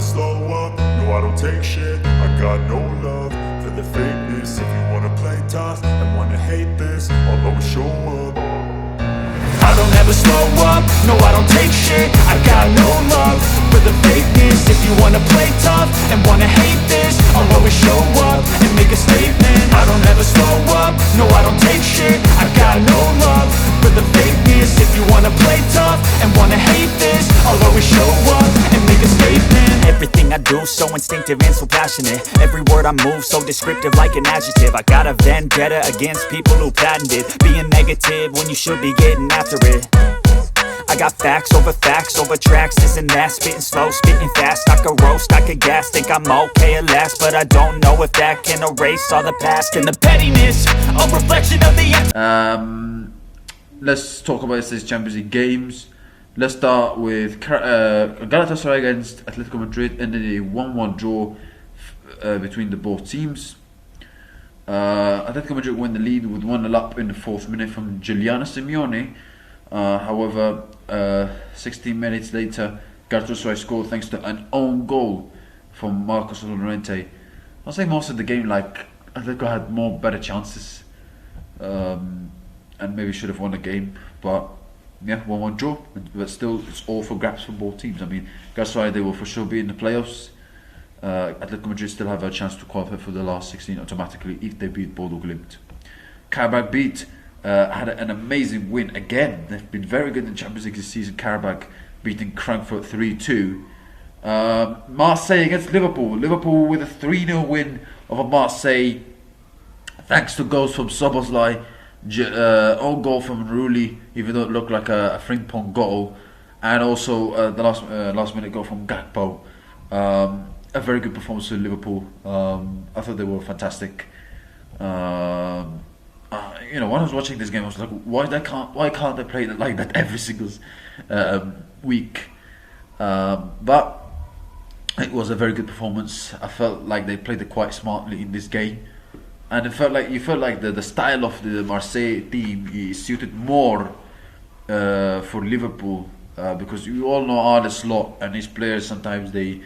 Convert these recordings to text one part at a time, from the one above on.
slow up, no I don't take shit. I got no love for the fakeness. If you wanna play tough and wanna hate this, I'll always show up. I don't ever slow up, no I don't take shit. I got no love for the fakeness. If you wanna play tough and wanna hate this, I'll always show up and make a statement. I don't ever slow up, no I don't take shit. I got no love for the fakeness. If you wanna play tough and wanna hate this, I'll always show up and make a statement. Everything I do so instinctive and so passionate. Every word I move so descriptive like an adjective. I got a vendetta against people who patented being negative when you should be getting after it. I got facts over tracks, this and that. Spitting slow, spitting fast, I could roast, I could gas. Think I'm okay at last, but I don't know if that can erase all the past. And the pettiness, a reflection of the let's talk about these Champions League games. Let's start with Galatasaray against Atletico Madrid, ended a 1-1 draw between the both teams. Atletico Madrid won the lead with 1-0 up in the 4th minute from Giuliano Simeone. However, 16 minutes later, Galatasaray scored thanks to an own goal from Marcos Llorente. I'll say most of the game, like Atletico had more better chances, and maybe should have won the game, but yeah, 1-1 draw. But still, it's all for grabs for both teams. I mean, Galatasaray, they will for sure be in the playoffs. Atletico Madrid still have a chance to qualify for the last 16 automatically if they beat Bodo Glimt. Karabakh had an amazing win again. They've been very good in Champions League this season. Karabakh beating Frankfurt 3-2. Marseille against Liverpool. Liverpool with a 3-0 win over Marseille, thanks to goals from Szoboszlai, own goal from Rulli, even though it looked like a Frimpong goal, and also the last minute goal from Gakpo. A very good performance for Liverpool. I thought they were fantastic. When I was watching this game, I was like, why can't they play like that every single week? But it was a very good performance. I felt like they played it quite smartly in this game, and you felt like the style of the Marseille team is suited more for Liverpool, because you all know Arne Slot and his players sometimes they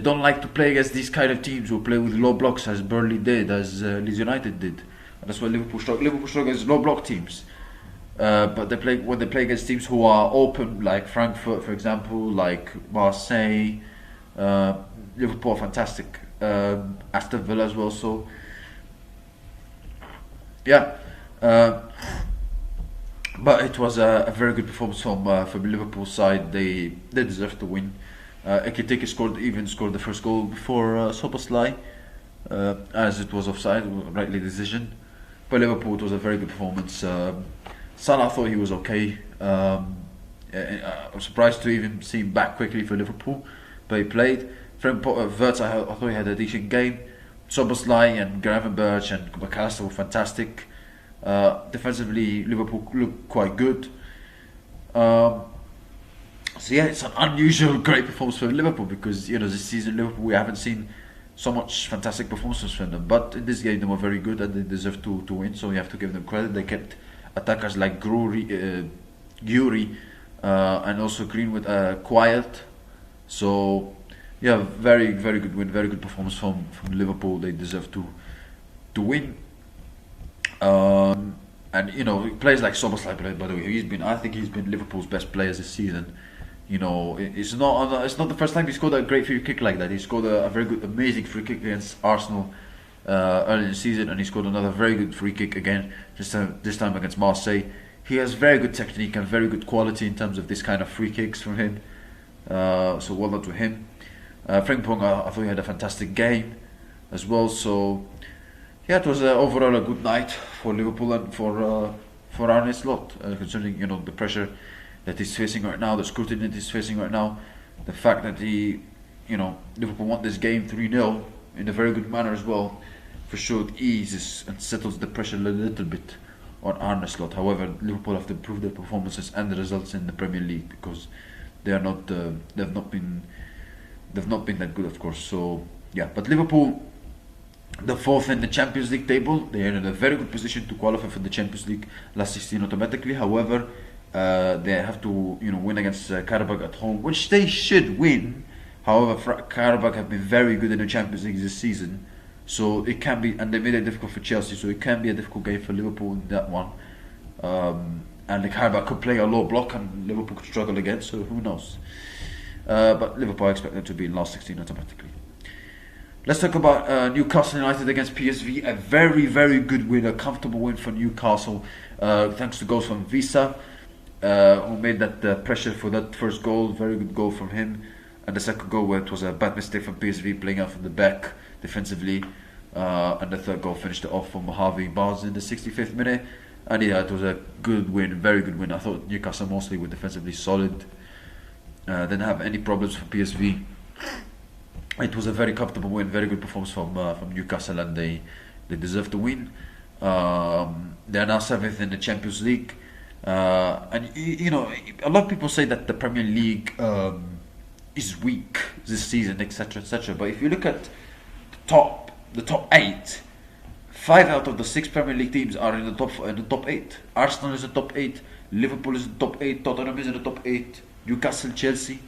don't like to play against these kind of teams who play with low blocks, as Burnley did, as Leeds United did. And that's why Liverpool struggle against low block teams. But when they play against teams who are open, like Frankfurt, for example, like Marseille, Liverpool are fantastic. Aston Villa as well. So yeah, but it was a very good performance from Liverpool side. They deserve to win. Ekitike scored the first goal before Szoboszlai, as it was offside, rightly decision. But Liverpool, it was a very good performance. Salah, thought he was okay. I'm surprised to even see him back quickly for Liverpool, but he played. Wirtz, I thought he had a decent game. Szoboszlai and Gravenberch and McAllister were fantastic. Defensively, Liverpool looked quite good. So yeah, it's an unusual great performance for Liverpool, because this season Liverpool, we haven't seen so much fantastic performances from them. But in this game they were very good and they deserve to win. So you have to give them credit. They kept attackers like Gyuri and also Greenwood quiet. So yeah, very good win, very good performance from Liverpool. They deserve to win. And players like Szoboszlai, by the way, I think he's been Liverpool's best player this season. It's not the first time he scored a great free kick like that. He scored a very good, amazing free kick against Arsenal early in the season, and he scored another very good free kick again, this time against Marseille. He has very good technique and very good quality in terms of this kind of free kicks from him. So well done to him. Frimpong, I thought he had a fantastic game as well. So yeah, it was overall a good night for Liverpool and for Arne Slot, considering the pressure that he's facing right now, the scrutiny that he's facing right now, the fact that Liverpool won this game 3-0 in a very good manner as well, for sure it eases and settles the pressure a little bit on Arne Slot. However, Liverpool have to improve their performances and the results in the Premier League, because they've not been that good, of course. So yeah, but Liverpool, the fourth in the Champions League table, they are in a very good position to qualify for the Champions League last 16 automatically. However, they have to win against Karabakh at home, which they should win. However, Karabakh have been very good in the Champions League this season, so it can be, and they made it difficult for Chelsea, so it can be a difficult game for Liverpool in that one. And the Karabakh could play a low block, and Liverpool could struggle again. So who knows? But Liverpool, I expect them to be in last 16 automatically. Let's talk about Newcastle United against PSV. A very, very good win, a comfortable win for Newcastle, thanks to goals from Visa, who made that pressure for that first goal. Very good goal from him. And the second goal, where it was a bad mistake from PSV, playing out from the back defensively. And the third goal finished it off from Harvey Barnes in the 65th minute. And yeah, it was a good win, very good win. I thought Newcastle mostly were defensively solid. Didn't have any problems for PSV. It was a very comfortable win, very good performance from Newcastle, and they deserve to win. They are now 7th in the Champions League. And you know, a lot of people say that the Premier League is weak this season, etc., etc. But if you look at the top 8, 5 out of the 6 Premier League teams are in the top 8. Arsenal is in the top 8. Liverpool is in the top 8. Tottenham is in the top 8. Newcastle, Chelsea,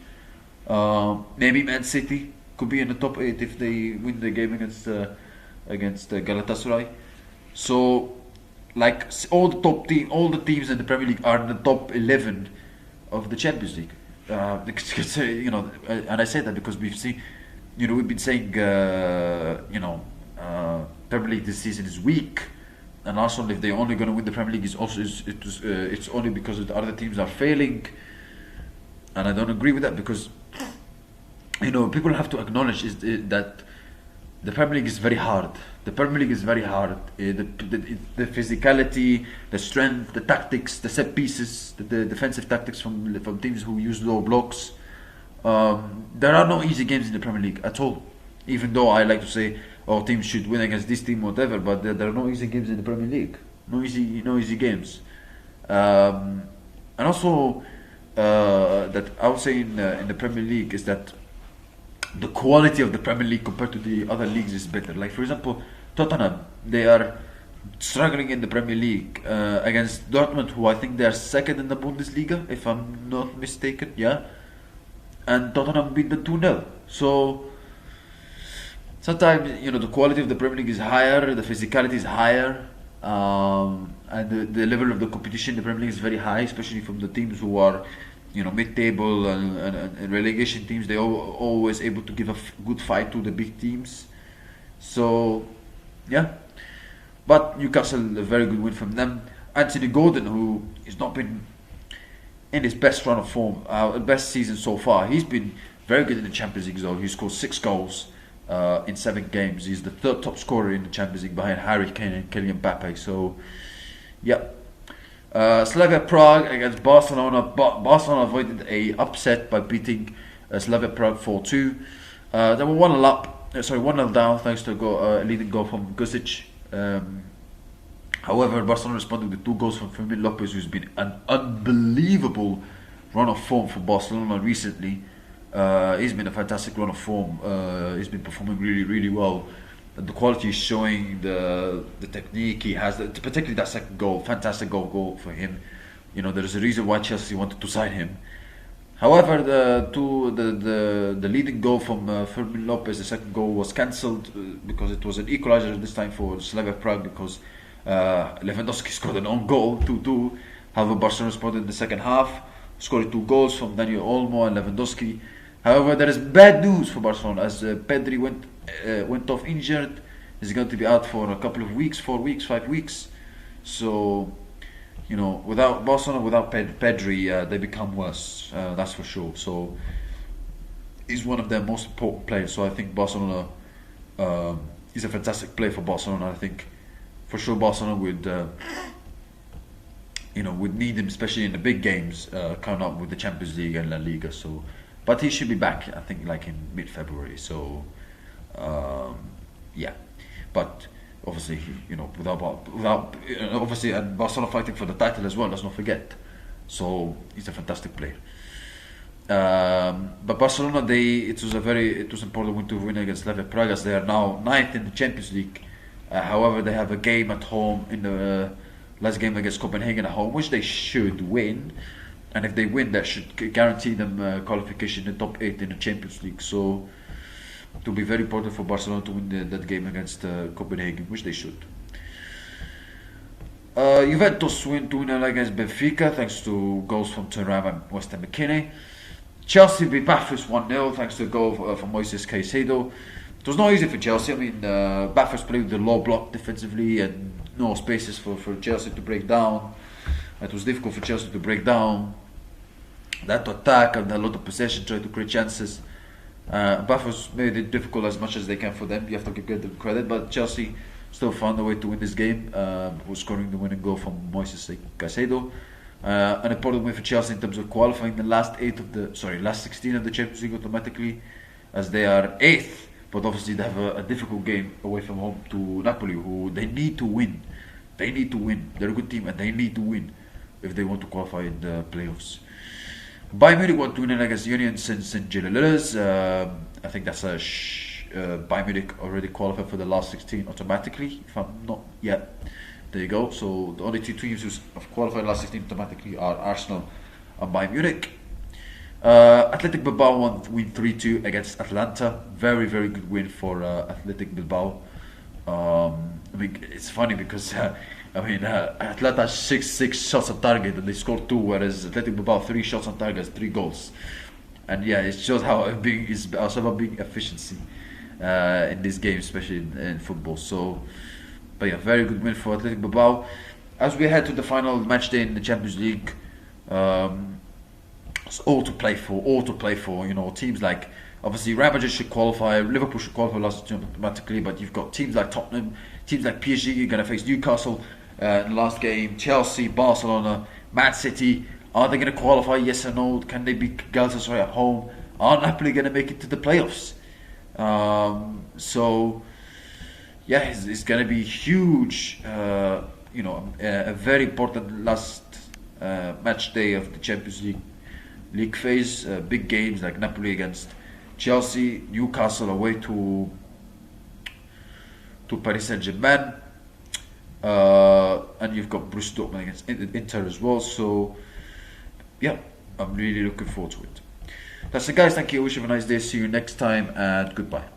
maybe Man City could be in the top 8 if they win the game against Galatasaray. So, like all the teams in the Premier League are in the top 11 of the Champions League. You know, and I say that because we've seen, you know, we've been saying, Premier League this season is weak, and Arsenal, if they're only going to win the Premier League, it's only because the other teams are failing. And I don't agree with that, because, you know, people have to acknowledge that the Premier League is very hard. The Premier League is very hard. The physicality, the strength, the tactics, the set pieces, the defensive tactics from teams who use low blocks. There are no easy games in the Premier League at all. Even though I like to say, oh, teams should win against this team, whatever, but there are no easy games in the Premier League. No easy games. And also, that I would say in the Premier League is that the quality of the Premier League compared to the other leagues is better. Like, for example, Tottenham, they are struggling in the Premier League against Dortmund, who I think they are second in the Bundesliga, if I'm not mistaken. Yeah, and Tottenham beat them 2-0. So sometimes, you know, the quality of the Premier League is higher, the physicality is higher, and the level of the competition in the Premier League is very high, especially from the teams who are, you know, mid-table and relegation teams. They're always able to give a good fight to the big teams. So, yeah. But Newcastle, a very good win from them. Anthony Gordon, who has not been in his best run of form, best season so far. He's been very good in the Champions League, though. He scored 6 goals in 7 games. He's the 3rd top scorer in the Champions League behind Harry Kane and Kylian Mbappe. So, yeah. Slavia Prague against Barcelona. Barcelona avoided a upset by beating Slavia Prague 4-2. They were 1-0 down thanks to a leading goal from Gusic. However, Barcelona responded with 2 goals from Fermin Lopez, who's been an unbelievable run of form for Barcelona recently. He's been a fantastic run of form. He's been performing really, really well. The quality is showing, the technique he has, particularly that second goal, fantastic goal for him. You know, there is a reason why Chelsea wanted to sign him. However, the leading goal from Fermin Lopez, the second goal, was cancelled because it was an equalizer this time for Slavia Prague, because Lewandowski scored an own goal, 2-2. However, Barcelona responded in the second half, scored 2 goals from Daniel Olmo and Lewandowski. However, there is bad news for Barcelona, as Pedri went off injured. He's going to be out for a couple of weeks, 4 weeks, 5 weeks. So, you know, without Barcelona, without Pedri, they become worse. That's for sure. So, he's one of their most important players. So I think Barcelona is a fantastic player for Barcelona. I think for sure Barcelona would need him, especially in the big games coming up with the Champions League and La Liga. So, but he should be back, I think, like in mid-February. So, yeah. But obviously, you know, without obviously, and Barcelona fighting for the title as well. Let's not forget. So he's a fantastic player. But Barcelona, it was important to win against Slavia Prague, as they are now 9th in the Champions League. However, they have a game at home in the last game against Copenhagen at home, which they should win. and if they win, that should guarantee them qualification in the top 8 in the Champions League. So it will be very important for Barcelona to win that game against Copenhagen, which they should. Juventus win 2-0 against Benfica thanks to goals from Thuram and Weston McKennie. Chelsea beat Bathurst 1-0 thanks to a goal from Moises Caicedo. It was not easy for Chelsea. I mean, Bathurst played with the low block defensively and no spaces for Chelsea to break down. It was difficult for Chelsea to break down. They had to attack and a lot of possession, try to create chances. Bathurst made it difficult as much as they can for them. You have to give them credit, but Chelsea still found a way to win this game. Was scoring the winning goal from Moises Caicedo. An important win for Chelsea in terms of qualifying the last 16 of the Champions League automatically, as they are 8th. But obviously they have a difficult game away from home to Napoli, who they need to win. They need to win. They're a good team and they need to win if they want to qualify in the playoffs. Bayern Munich won 2-0 against Union Saint-Gilloise. I think that's Bayern Munich already qualified for the last 16 automatically, if I'm not yet. There you go. So the only 2 teams who have qualified last 16 automatically are Arsenal and Bayern Munich. Athletic Bilbao win 3-2 against Atlanta. Very, very good win for Athletic Bilbao. I mean, it's funny because Atlanta has 6 shots on target and they scored 2, whereas Athletic Bilbao 3 shots on target, 3 goals. And yeah, it shows how big efficiency in this game, especially in football. So, but yeah, very good win for Athletic Bilbao. As we head to the final match day in the Champions League, it's all to play for. You know, teams like obviously Real Madrid should qualify, Liverpool should qualify last two automatically, but you've got teams like Tottenham, teams like PSG. You're going to face Newcastle in the last game, Chelsea, Barcelona, Man City. Are they going to qualify? Yes or no? Can they beat Galatasaray at home? Are Napoli going to make it to the playoffs? So yeah, it's going to be huge. A very important last match day of the Champions League phase. Big games like Napoli against Chelsea, Newcastle away to Paris Saint-Germain, and you've got Borussia Dortmund against Inter as well. So yeah, I'm really looking forward to it. That's it, guys. Thank you. I wish you have a nice day. See you next time, and goodbye.